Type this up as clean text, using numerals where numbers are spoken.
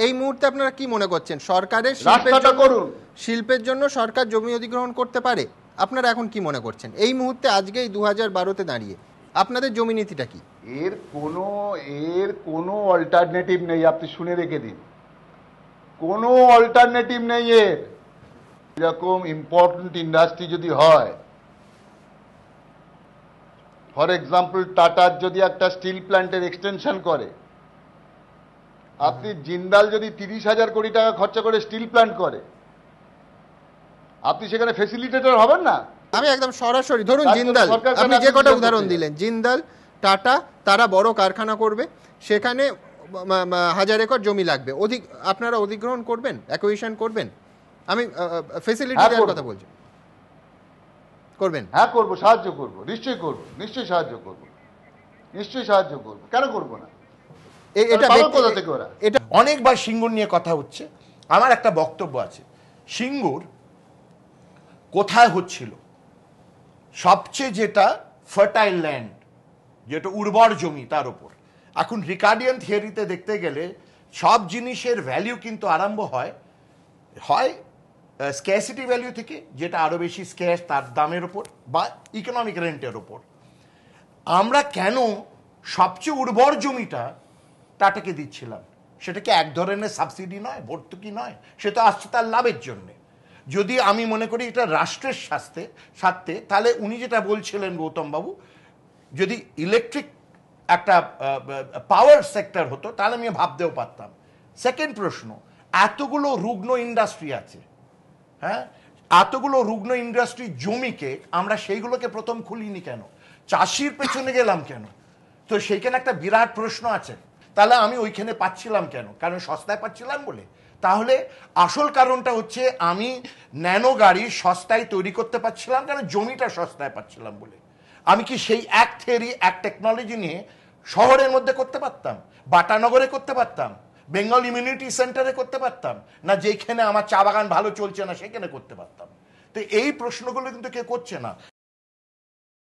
এই মুহূর্তে আপনারা কি মনে করছেন সরকারের শিল্পের জন্য সরকার জমি অধিগ্রহণ করতে পারে? আপনারা এখন কি মনে করছেন এই মুহূর্তে, আজকেই 2012-তে দাঁড়িয়ে আপনাদের জমি নীতিটা কি? এর কোনো অল্টারনেটিভ নেই, আপনি শুনে রেখে দিন, কোনো অল্টারনেটিভ নেই এর। এরকম ইম্পর্টেন্ট ইন্ডাস্ট্রি যদি হয়, ফর এক্সাম্পল টাটার যদি একটা স্টিল প্ল্যান্টের এক্সটেনশন করে, আপনি জিন্দাল যদি 30,000 কোটি টাকা খরচা করে স্টিল প্ল্যান্ট করে, আপনি সেখানে ফেসিলিটেটর হবেন না? আমি একদম সরাসরি ধরুন জিন্দাল, আপনি যে কটা উদাহরণ দিলেন, জিন্দাল, টাটা, তারা বড় কারখানা করবে, সেখানে 1000 একর জমি লাগবে, আপনারা অধিগ্রহণ করবেন, অ্যাকুইজিশন করবেন? আমি ফেসিলিটি দেওয়ার কথা বলছি, করবেন? হ্যাঁ করব, সাহায্য করব, নিশ্চয়ই করব, নিশ্চয়ই সাহায্য করব, নিশ্চয়ই সাহায্য করব, কেন করব না? এটা অনেকবার সিঙ্গুর নিয়ে কথা হচ্ছে। আমার একটা বক্তব্য আছে, সিঙ্গুর কোথায় হচ্ছিল? সবচেয়ে যেটা ফার্টাইল ল্যান্ড, যেটা উর্বর জমি, তার উপর। এখন রিকার্ডিয়ান থিওরিতে দেখতে গেলে সব জিনিসের ভ্যালু কিন্তু আরম্ভ হয় স্ক্যাসিটি ভ্যালু থেকে, যেটা আরো বেশি স্ক্যাস তার দামের উপর, বা ইকোনমিক রেন্টের উপর। আমরা কেন সবচেয়ে উর্বর জমিটা টাটাকে দিচ্ছিলাম? সেটা কি এক ধরনের সাবসিডি নয়, ভর্তুকি নয়? সে তো আসছে তার লাভের জন্যে। যদি আমি মনে করি এটা রাষ্ট্রের স্বার্থে, তাহলে উনি যেটা বলছিলেন গৌতমবাবু, যদি ইলেকট্রিক একটা পাওয়ার সেক্টর হতো তাহলে আমি ভাবতেও পারতাম। সেকেন্ড প্রশ্ন, এতগুলো রুগ্ন ইন্ডাস্ট্রি আছে, হ্যাঁ, এতগুলো রুগ্ন ইন্ডাস্ট্রি জমিকে আমরা সেইগুলোকে প্রথম খুলিনি কেন? চাষির পেছনে গেলাম কেন? তো সেইখানে একটা বিরাট প্রশ্ন আছে। তাহলে আমি ওইখানে পাচ্ছিলাম কেন? কারণ সস্তায় পাচ্ছিলাম বলে? তাহলে আসল কারণটা হচ্ছে আমি ন্যানো গাড়ি সস্তায় তৈরি করতে পারছিলাম কারণ জমিটা সস্তায় পাচ্ছিলাম বলে। আমি কি সেই এক থিওরি, এক টেকনোলজি নিয়ে শহরের মধ্যে করতে পারতাম, বাটানগরে করতে পারতাম, বেঙ্গল ইমিউনিটি সেন্টারে করতে পারতাম, না যেখানে আমার চা বাগান ভালো চলছে না সেখানে করতে পারতাম? তো এই প্রশ্নগুলো কিন্তু কেউ করছে না।